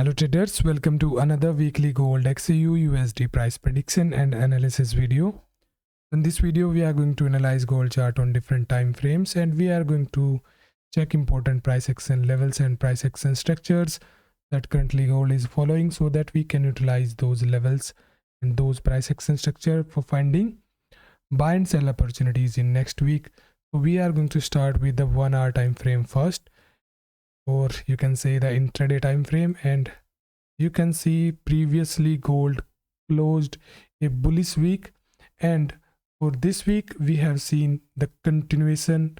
Hello traders, welcome to another weekly gold XAUUSD price prediction and analysis video. In this video, we are going to analyze gold chart on different time frames, and we are going to check important price action levels and price action structures that currently gold is following, so that we can utilize those levels and those price action structure for finding buy and sell opportunities in next week. So we are going to start with the 1 hour time frame first, or you can say the intraday time frame, and you can see previously gold closed a bullish week, and for this week we have seen the continuation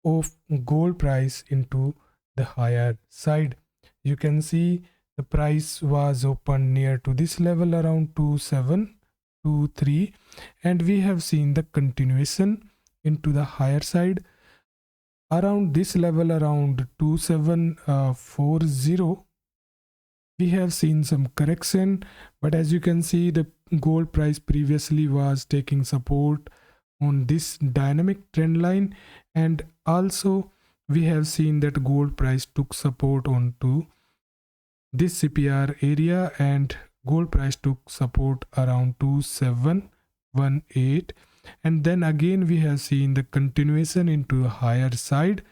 of gold price into the higher side. You can see the price was open near to this level around 2723, and we have seen the continuation into the higher side around this level around 2740. We have seen some correction, but as you can see, the gold price previously was taking support on this dynamic trend line, and also we have seen that gold price took support onto this CPR area, and gold price took support around 2718, and then again we have seen the continuation into a higher side,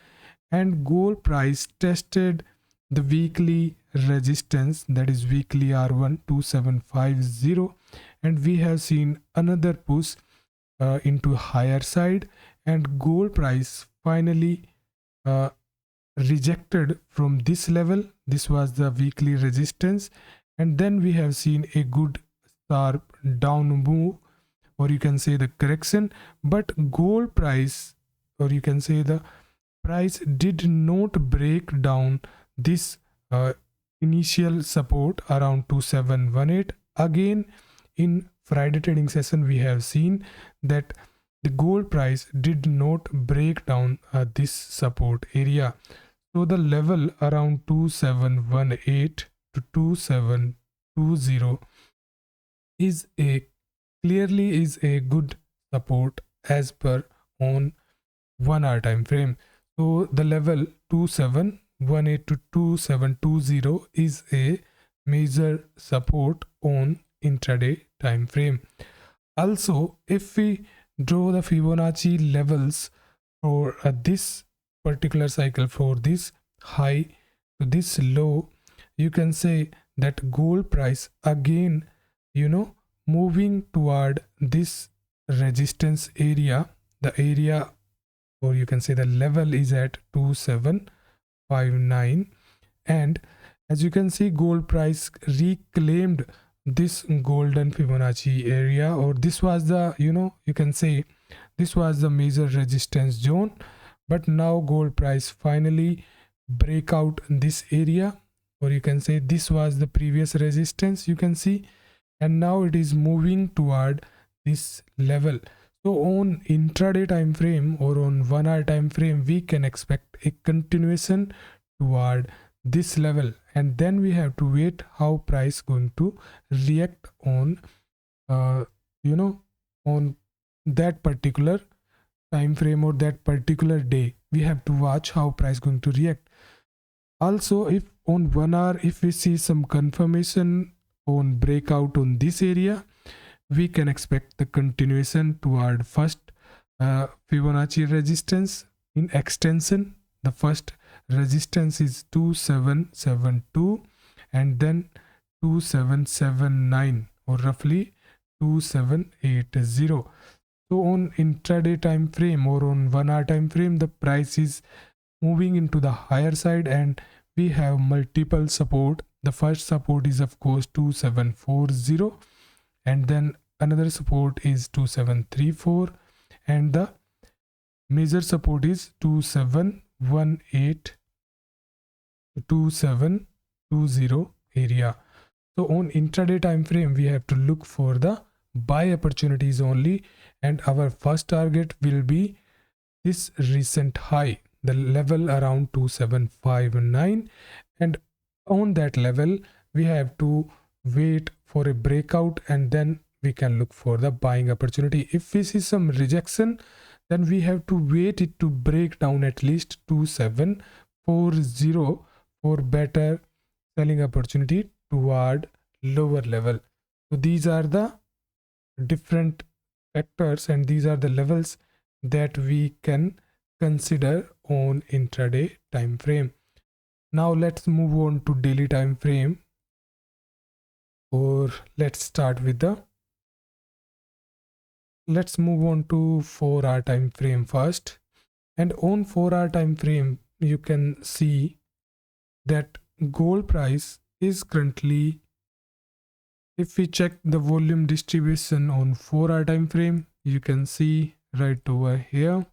and gold price tested the weekly resistance, that is weekly R1 2750, and we have seen another push into higher side, and gold price finally rejected from this level. This was the weekly resistance, and then we have seen a good sharp down move, or you can say the correction, but gold price, or you can say the price, did not break down this initial support around 2718. Again, in Friday trading session we have seen that the gold price did not break down this support area, so the level around 2718 to 2720 is a good support as per on 1 hour time frame. So the level 2718 to 2720 is a major support on intraday time frame. Also, if we draw the Fibonacci levels for this particular cycle, for this high to this low, you can say that gold price again, moving toward this resistance area, the area, or you can say the level is at 2759, and as you can see, gold price reclaimed this golden Fibonacci area, or this was the, you can say this was the major resistance zone, but now gold price finally break out this area, or you can say this was the previous resistance, you can see, and now it is moving toward this level. So on intraday time frame or on 1 hour time frame, we can expect a continuation toward this level, and then we have to wait how price going to react on on that particular time frame or that particular day. We have to watch how price going to react. Also, if on 1 hour, if we see some confirmation on breakout on this area, we can expect the continuation toward first Fibonacci resistance in extension. The first resistance is 2772, and then 2779, or roughly 2780. So on intraday time frame or on 1 hour time frame, the price is moving into the higher side, and we have multiple support. The first support is of course 2740, and then another support is 2734, and the major support is 2718 to 2720 area. So on intraday time frame, we have to look for the buy opportunities only, and our first target will be this recent high, the level around 2759, and on that level we have to wait for a breakout, and then we can look for the buying opportunity. If we see some rejection, then we have to wait it to break down at least 2740 for better selling opportunity toward lower level. So these are the different factors and these are the levels that we can consider on intraday time frame. Now let's move on to daily time frame, or let's move on to 4-hour time frame first. And on 4-hour time frame you can see that gold price is currently, if we check the volume distribution on 4-hour time frame, you can see right over here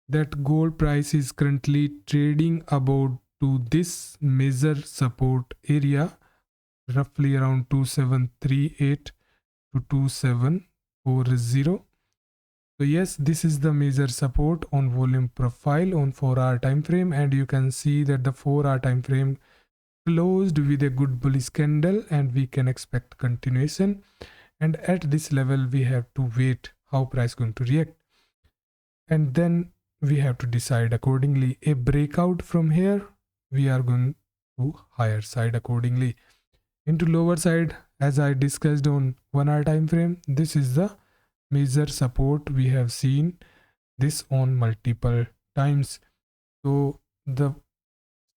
that gold price is currently trading about to this major support area, roughly around 2738 to 2740. So yes, this is the major support on volume profile on 4-hour time frame, and you can see that the 4-hour time frame closed with a good bullish candle and we can expect continuation. And at this level we have to wait how price going to react, and then we have to decide accordingly. A breakout from here, we are going to higher side accordingly. Into lower side, as I discussed on 1-hour time frame, this is the major support. We have seen this on multiple times. So the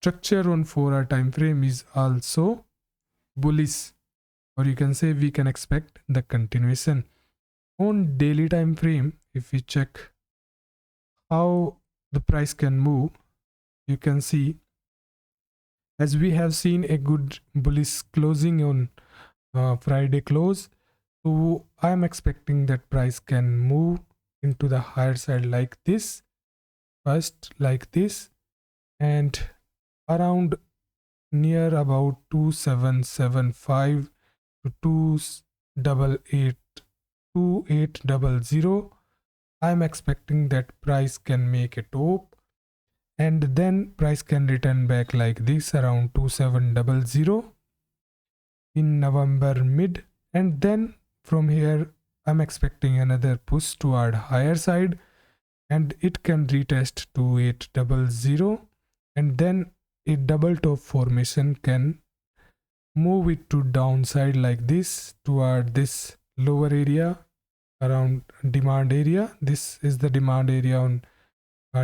structure on 4-hour time frame is also bullish, or you can say we can expect the continuation. On daily time frame, if we check how the price can move, you can see, as we have seen a good bullish closing on Friday close, so I am expecting that price can move into the higher side like this, first like this, and around near about 2775 to 2800. I am expecting that price can make a top, and then price can return back like this around 2700 in November mid, and then from here I'm expecting another push toward higher side and it can retest 2800, and then a double top formation can move it to downside like this toward this lower area around demand area. This is the demand area on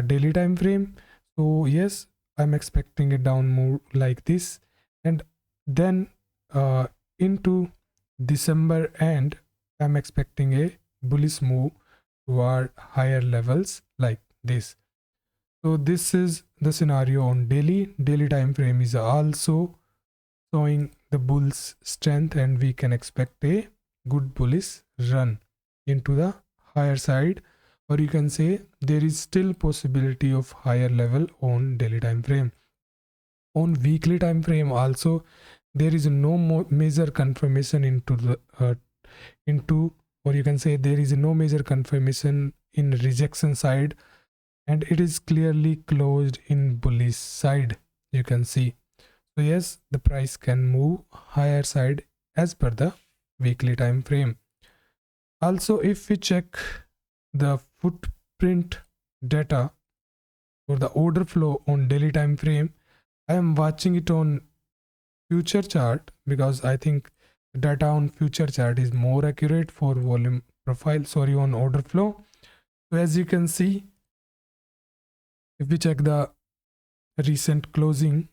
daily time frame. So yes, I'm expecting a down move like this, and then into December end I'm expecting a bullish move toward higher levels like this. So this is the scenario on daily time frame is also showing the bull's strength, and we can expect a good bullish run into the higher side, or you can say there is still possibility of higher level on daily time frame. On weekly time frame also there is no more major confirmation into the or you can say there is no major confirmation in rejection side, and it is clearly closed in bullish side, you can see. So yes, the price can move higher side as per the weekly time frame. Also, if we check the footprint data for the order flow on daily time frame, I am watching it on future chart because I think data on future chart is more accurate for volume profile, on order flow. So as you can see, if we check the recent closing,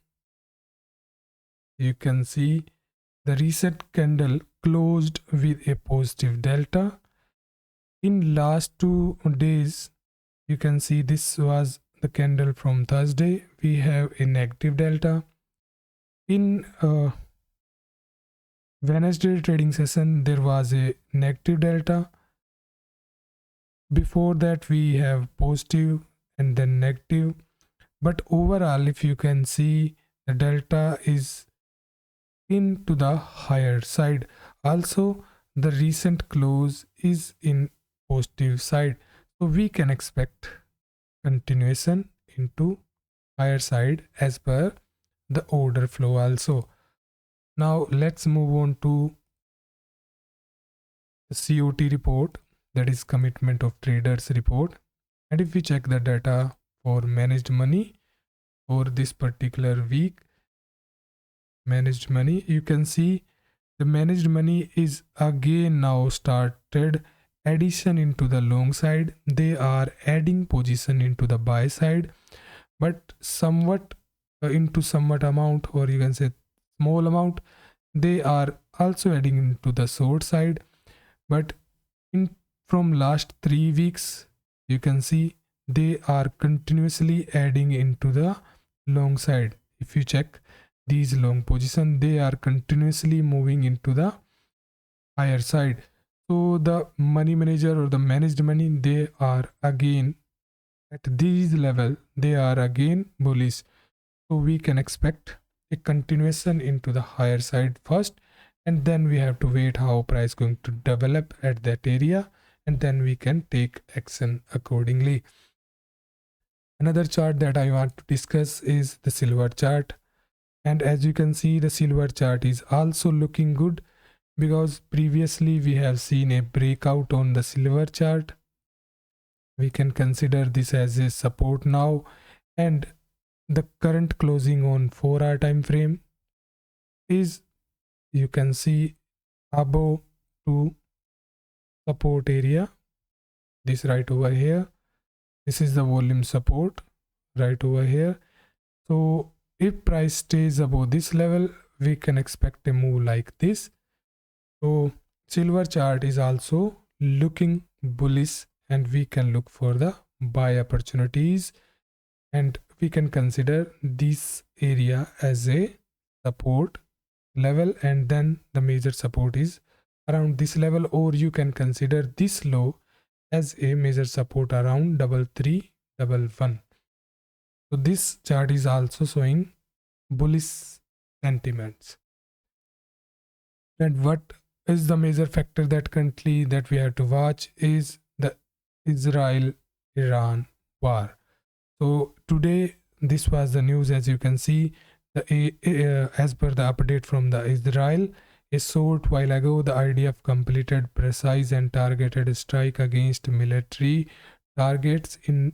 you can see the recent candle closed with a positive delta. In last 2 days, you can see this was the candle from Thursday. We have a negative delta. In Wednesday trading session, there was a negative delta. Before that, we have positive and then negative. But overall, if you can see, the delta is into the higher side. Also, the recent close is in positive side. So we can expect continuation into higher side as per the order flow also. Now let's move on to the COT report, that is commitment of traders report. And if we check the data for managed money for this particular week, managed money. You can see the managed money is again now started addition into the long side. They are adding position into the buy side, but somewhat into somewhat amount, or you can say small amount. They are also adding into the short side, but in from last 3 weeks you can see they are continuously adding into the long side. If you check these long position, they are continuously moving into the higher side. So the money manager or the managed money, they are again at these level, they are again bullish. So we can expect a continuation into the higher side first, and then we have to wait how price going to develop at that area, and then we can take action accordingly. Another chart that I want to discuss is the silver chart. And as you can see, the silver chart is also looking good, because previously we have seen a breakout on the silver chart. We can consider this as a support now, and the current closing on 4-hour time frame is, you can see, above to support area, this right over here. This is the volume support right over here. So if price stays above this level, we can expect a move like this. So silver chart is also looking bullish, and we can look for the buy opportunities, and we can consider this area as a support level, and then the major support is around this level, or you can consider this low as a major support around 3311. So this chart is also showing bullish sentiments. And what is the major factor that currently that we have to watch is the Israel-Iran war. So today this was the news. As you can see, as per the update from the Israel, a short while ago, the IDF completed precise and targeted strike against military targets in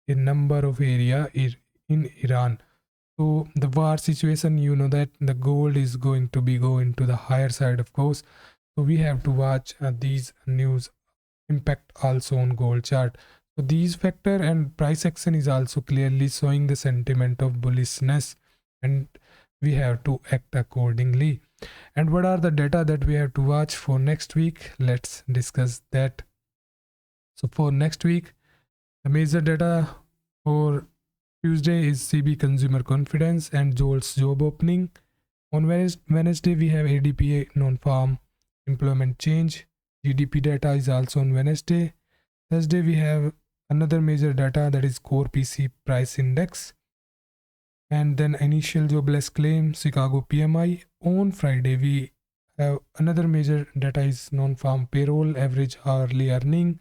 a number of areas in Iran. So the war situation, you know that the gold is going to be going to the higher side, of course. So we have to watch these news impact also on gold chart. So these factor and price action is also clearly showing the sentiment of bullishness, and we have to act accordingly. And what are the data that we have to watch for next week? Let's discuss that. So for next week, the major data for Tuesday is CB consumer confidence and JOLTS job opening. On Wednesday, we have ADP non-farm employment change. GDP data is also on Wednesday. Thursday, we have another major data, that is core PC price index. And then initial jobless claim, Chicago PMI. On Friday, we have another major data is non-farm payroll, average hourly earning,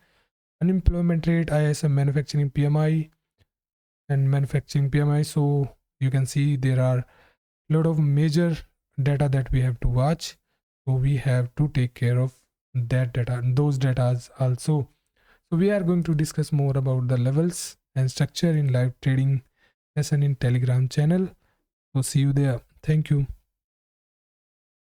unemployment rate, ISM manufacturing PMI and manufacturing PMI. So you can see there are a lot of major data that we have to watch. So we have to take care of that data, those data also. So we are going to discuss more about the levels and structure in live trading session in Telegram channel. So see you there. Thank you.